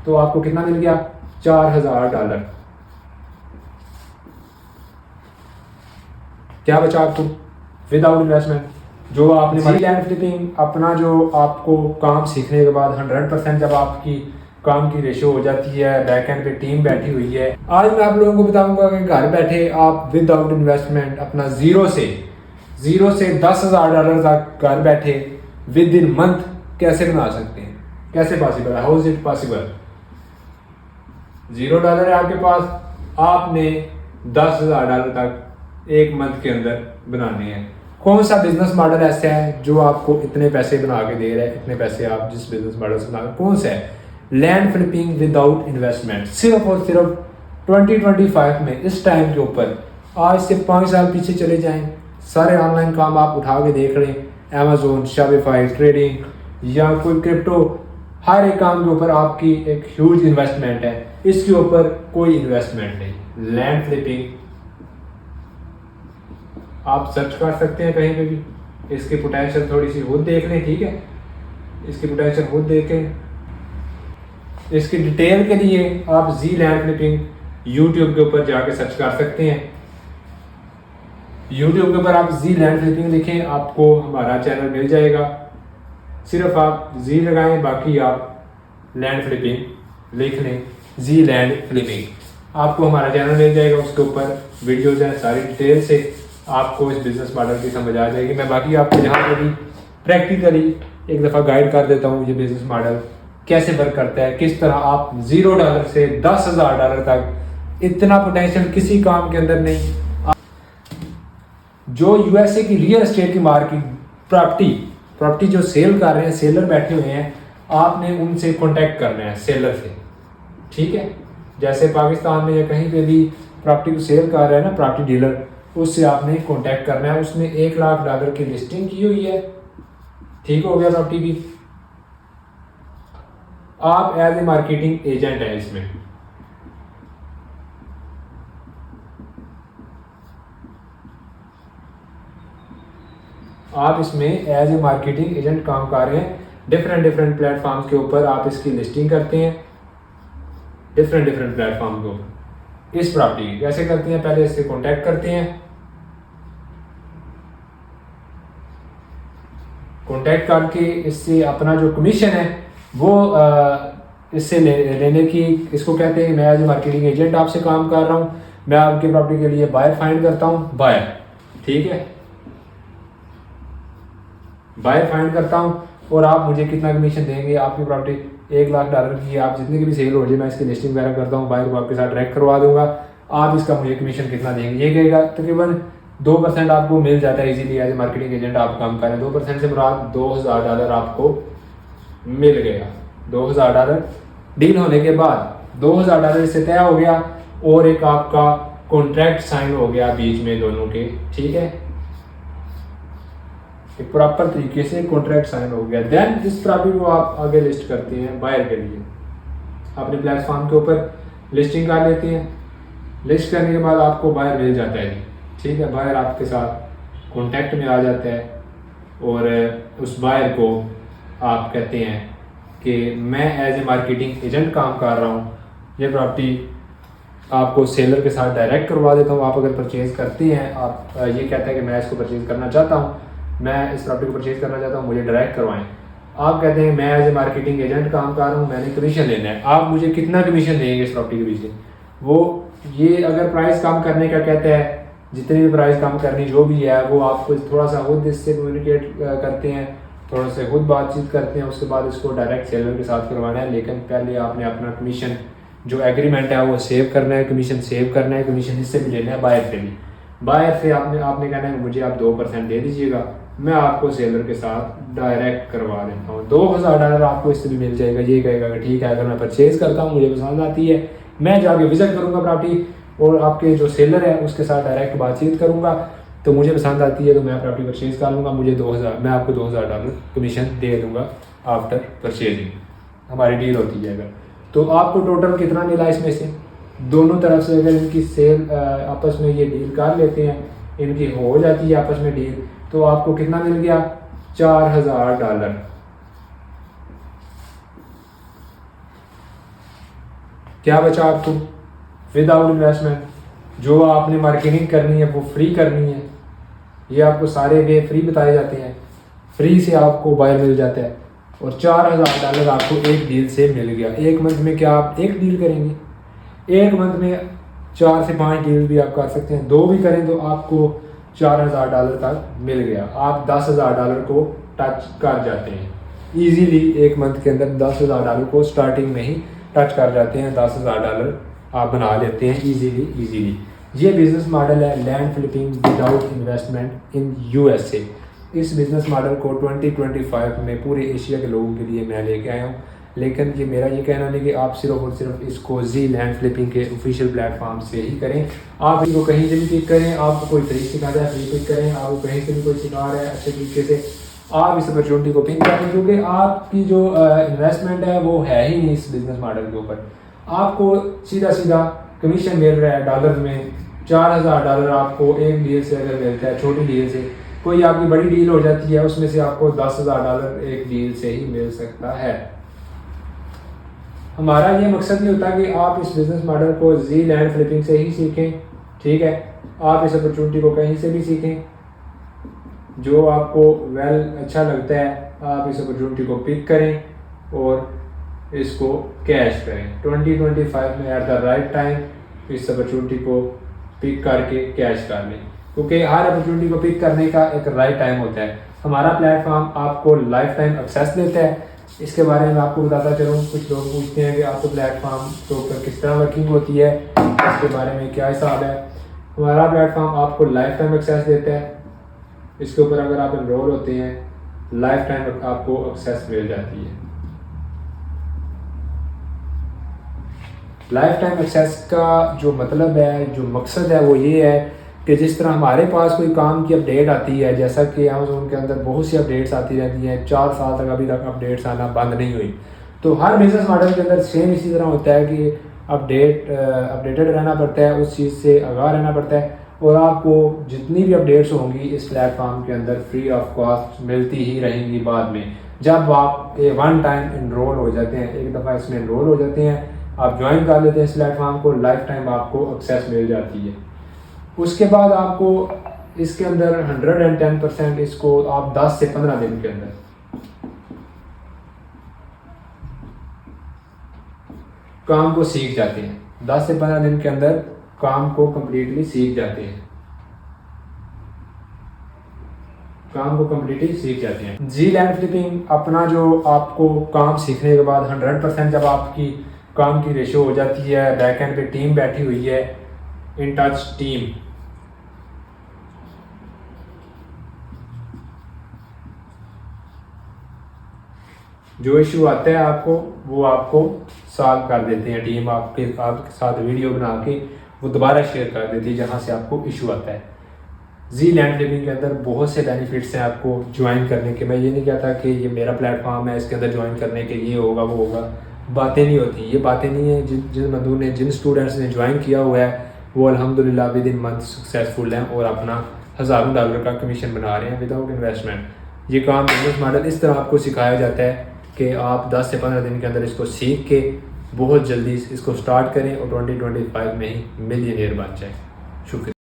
तो आपको कितना मिल गया, $4000। क्या बचा आपको विदाउट इन्वेस्टमेंट? जो आपने लैंड फ्लिपिंग अपना जो आपको काम सीखने के बाद 100% जब आपकी काम की रेशियो हो जाती है, बैक एंड पे टीम बैठी हुई है, आज मैं आप लोगों को बताऊंगा कि घर बैठे आप विदाउट इन्वेस्टमेंट अपना जीरो से $10,000 तक घर बैठे विद इन मंथ कैसे बना सकते हैं। कैसे पॉसिबल है, हाउ इज इट पॉसिबल? $0 है आपके पास, आपने $10,000 तक एक मंथ के अंदर बनाने हैं। कौन सा बिजनेस मॉडल ऐसा है जो आपको इतने पैसे बना के दे रहा है? इतने पैसे आप जिस बिजनेस मॉडल से बना, कौन सा है? Land flipping without investment. सिर्फ और सिर्फ 2025 में इस टाइम के ऊपर, आज से 5 साल पीछे चले जाएं, सारे ऑनलाइन काम आप उठा के देख लें, अमेजोन, शॉपिफाई, ट्रेडिंग या कोई क्रिप्टो, हर एक काम के ऊपर आपकी एक ह्यूज इन्वेस्टमेंट है। इसके ऊपर कोई इन्वेस्टमेंट नहीं। लैंड फ्लिपिंग आप सर्च कर सकते हैं कहीं पे भी, इसकी पोटेंशियल थोड़ी सी खुद देख लें, ठीक है? इसकी पोटेंशियल खुद देखें। इसकी डिटेल के लिए आप जी लैंड फ्लिपिंग यूट्यूब के ऊपर जाके सर्च कर सकते हैं। यूट्यूब के ऊपर आप जी लैंड फ्लिपिंग लिखें, आपको हमारा चैनल मिल जाएगा। सिर्फ आप जी लगाएं, बाकी आप लैंड फ्लिपिंग लिख लें, जी लैंड फ्लिपिंग, आपको हमारा चैनल मिल जाएगा। उसके ऊपर वीडियोज हैं, सारी डिटेल से आपको इस बिजनेस मॉडल की समझ आ जाएगी। मैं बाकी आपको जहाँ पे भी प्रैक्टिकली एक दफ़ा गाइड कर देता हूँ ये बिजनेस मॉडल कैसे वर्क करता है, किस तरह आप $0 से $10,000 तक, इतना पोटेंशियल किसी काम के अंदर नहीं। जो यूएसए की रियल एस्टेट की मार्केट, प्रॉपर्टी जो सेल कर रहे हैं, सेलर बैठे हुए हैं, आपने उनसे कॉन्टैक्ट करना है, सेलर से, ठीक है? जैसे पाकिस्तान में या कहीं पे भी प्रॉपर्टी को सेल कर रहे हैं ना प्रॉपर्टी डीलर, उससे आपने कांटेक्ट करना है। उसने $1,00,000 की लिस्टिंग की हुई है, ठीक हो गया प्रॉपर्टी की। आप एज ए मार्केटिंग एजेंट है इसमें। आप इसमें एज ए मार्केटिंग एजेंट काम कर रहे हैं। डिफरेंट प्लेटफॉर्म्स के ऊपर आप इसकी लिस्टिंग करते हैं, डिफरेंट प्लेटफॉर्म के ऊपर इस प्रॉपर्टी की कैसे करते हैं? पहले इससे कांटेक्ट करते हैं, कांटेक्ट करके इससे अपना जो कमीशन है वो इससे लेने की, इसको कहते हैं मैं एज ए मार्केटिंग एजेंट आपसे काम कर रहा हूँ, मैं आपकी प्रॉपर्टी के लिए बायर फाइंड करता हूँ, बायर, ठीक है? बायर फाइंड करता हूँ और आप मुझे कितना कमीशन देंगे? आपकी प्रॉपर्टी $1,00,000 की है, आप जितनी की भी सेल हो जाए, मैं इसकी लिस्टिंग वगैरह करता हूँ, बायर को आपके साथ डायरेक्ट करवा दूंगा, आप इसका मुझे कमीशन कितना देंगे? ये कहेगा तकरीबन 2% आपको मिल जाता है easily. As a marketing agent आप काम करें, 2% से मुराद $2,000 आपको मिल गया। $2,000 डील होने के बाद $2,000 इससे तय हो गया और एक आपका कॉन्ट्रैक्ट साइन हो गया बीच में दोनों के, ठीक है? एक प्रॉपर तरीके से कॉन्ट्रैक्ट साइन हो गया। देन इस प्रॉपर्टी को आप आगे लिस्ट करते हैं बायर के लिए, अपने प्लेटफॉर्म के ऊपर लिस्टिंग कर लेते हैं। लिस्ट करने के बाद आपको बायर मिल जाता है, ठीक है? बायर आपके साथ कॉन्टैक्ट में आ जाता है और उस बायर को आप कहते हैं कि मैं एज ए मार्केटिंग एजेंट काम कर रहा हूँ, ये प्रॉपर्टी आपको सेलर के साथ डायरेक्ट करवा देता हूँ। आप अगर परचेज़ करते हैं, आप ये कहता है कि मैं इसको परचेज़ करना चाहता हूँ, मैं इस प्रॉपर्टी को परचेज़ करना चाहता हूँ, मुझे डायरेक्ट करवाएं। आप कहते हैं मैं एज ए मार्केटिंग एजेंट काम कर रहा हूँ, मैंने कमीशन लेना है, आप मुझे कितना कमीशन देंगे इस प्रॉपर्टी के पीछे? वो ये अगर प्राइस कम करने का कहता है, जितनी भी प्राइस कम करनी जो भी है, वो आपको थोड़ा सा खुद इससे कम्युनिकेट करते हैं, थोड़ा सा खुद बातचीत करते हैं, उसके बाद इसको डायरेक्ट सेलर के साथ करवाना है। लेकिन पहले आपने अपना कमीशन जो एग्रीमेंट है वो सेव करना है, कमीशन सेव करना है, कमीशन इससे भी लेना है, बायर से भी। बायर से आपने कहना है मुझे आप 2% दे दीजिएगा, मैं आपको सेलर के साथ डायरेक्ट करवा देता हूँ। $2,000 आपको इससे भी मिल जाएगा। ये कहेगा कि ठीक है, अगर मैं परचेज़ करता हूँ, मुझे पसंद आती है, मैं जाके विजिट करूँगा प्रॉपर्टी और आपके जो सेलर है उसके साथ डायरेक्ट बातचीत करूँगा, तो मुझे पसंद आती है तो मैं प्रॉपर्टी परचेज़ कर लूँगा, मुझे मैं आपको $2,000 कमीशन दे दूँगा आफ्टर परचेजिंग, हमारी डील होती है। अगर तो आपको टोटल कितना मिला इसमें से? दोनों तरफ से अगर इनकी सेल आपस में ये डील कर लेते हैं, इनकी हो जाती है आपस में डील, तो आपको कितना मिल गया? $4,000। क्या बचा आपको? विदाउट इन्वेस्टमेंट जो आपने मार्केटिंग करनी है वो फ्री करनी है। ये आपको सारे वे फ्री बताए जाते हैं, फ्री से आपको बायर मिल जाता है और $4000 आपको एक डील से मिल गया। एक मंथ में क्या आप एक डील करेंगे? एक मंथ में 4 से 5 डील भी आप कर सकते हैं, 2 भी करें तो आपको $4000 तक मिल गया। आप $10,000 को टच कर जाते हैं ईजीली। एक मंथ के अंदर $10,000 को स्टार्टिंग में ही टच कर जाते हैं। $10,000 आप बना लेते हैं ईजीली। ये बिजनेस मॉडल है लैंड फ्लिपिंग विदाउट इन्वेस्टमेंट इन USA। इस बिजनेस मॉडल को 2025 में पूरे एशिया के लोगों के लिए मैं लेके आया हूँ। लेकिन ये मेरा ये कहना नहीं कि आप सिर्फ और सिर्फ इसको जी लैंड फ्लिपिंग के ऑफिशियल प्लेटफॉर्म से ही करें। आप इनको कहीं से भी पिक करें, आपको कोई फ्री सिखा रहा है फ्री पिक करें, आपको कहीं से भी कोई सिखा रहा है अच्छे तरीके से आप इस अपॉर्चुनिटी को पिक करें, क्योंकि आपकी जो इन्वेस्टमेंट है वो है ही नहीं इस बिजनेस मॉडल के ऊपर। आपको सीधा कमीशन मिल रहा है डॉलर में। $4000 आपको एक डील से अगर मिलता है, छोटी डील से, कोई आपकी बड़ी डील हो जाती है उसमें से आपको $10,000 एक डील से ही मिल सकता है। हमारा ये मकसद नहीं होता कि आप इस बिज़नेस मॉडल को जी लैंड फ्लिपिंग से ही सीखें, ठीक है। आप इस अपॉर्चुनिटी को कहीं से भी सीखें, जो आपको अच्छा लगता है आप इस अपॉर्चुनिटी को पिक करें और इसको कैश करें। 2025 में एट द राइट टाइम इस अपॉर्चुनिटी को पिक करके कैश कर लें, क्योंकि हर अपॉर्चुनिटी को पिक करने का एक राइट टाइम होता है। हमारा प्लेटफॉर्म आपको लाइफ टाइम एक्सेस देता है। इसके बारे में आपको बताता चलूँ, कुछ लोग पूछते हैं कि आपको प्लेटफॉर्म के ऊपर किस तरह वर्किंग होती है, इसके बारे में क्या हिसाब है। हमारा प्लेटफॉर्म आपको लाइफ टाइम एक्सेस देता है। इसके ऊपर अगर आप एनरोल होते हैं लाइफ टाइम आपको एक्सेस मिल जाती है। लाइफ टाइम एक्सेस का जो मतलब है, जो मकसद है वो ये है कि जिस तरह हमारे पास कोई काम की अपडेट आती है, जैसा कि अमेज़न के अंदर बहुत सी अपडेट्स आती रहती हैं, 4 साल तक अभी तक अपडेट्स आना बंद नहीं हुई, तो हर बिजनेस मॉडल के अंदर सेम इसी तरह होता है कि अपडेटेड रहना पड़ता है, उस चीज़ से आगाह रहना पड़ता है। और आपको जितनी भी अपडेट्स होंगी इस प्लेटफॉर्म के अंदर फ्री ऑफ कॉस्ट मिलती ही रहेंगी। बाद में जब आप वन टाइम इनरोल हो जाते हैं, एक दफ़ा इसमें इनरोल हो जाते हैं, आप ज्वाइन कर लेते हैं इस प्लेटफॉर्म को, लाइफ टाइम आपको एक्सेस मिल जाती है। उसके बाद आपको इसके अंदर 110% इसको आप 10 से 15 दिन के अंदर काम को सीख जाते हैं। 10 से 15 दिन के अंदर काम को कंप्लीटली सीख जाते हैं, जी लैंड फ्लिपिंग अपना जो आपको काम सीखने के बाद 100% जब आपकी काम की रेशो हो जाती है, बैकएंड पे टीम बैठी हुई है, इन टच टीम, जो इशू आता है आपको वो आपको सॉल्व कर देते हैं। टीम आपके साथ वीडियो बना के वो दोबारा शेयर कर देती है जहाँ से आपको इशू आता है। जी लैंड फ्लिपिंग के अंदर बहुत से बेनिफिट्स हैं आपको ज्वाइन करने के। मैं ये नहीं कहता कि ये मेरा प्लेटफॉर्म है, इसके अंदर ज्वाइन करने के ये होगा वो होगा, बातें नहीं होती, ये बातें नहीं है। जिन बंदों ने, जिन स्टूडेंट्स ने ज्वाइन किया हुआ है वो अल्हम्दुलिल्लाह विद इन मंथ सक्सेसफुल हैं और अपना हज़ारों डॉलर का कमीशन बना रहे हैं विदाउट इन्वेस्टमेंट। ये काम बिजनेस मॉडल इस तरह आपको सिखाया जाता है कि आप 10 से 15 दिन के अंदर इसको सीख के बहुत जल्दी इसको स्टार्ट करें और 2025 में ही मिलियनेयर बन जाए। शुक्रिया।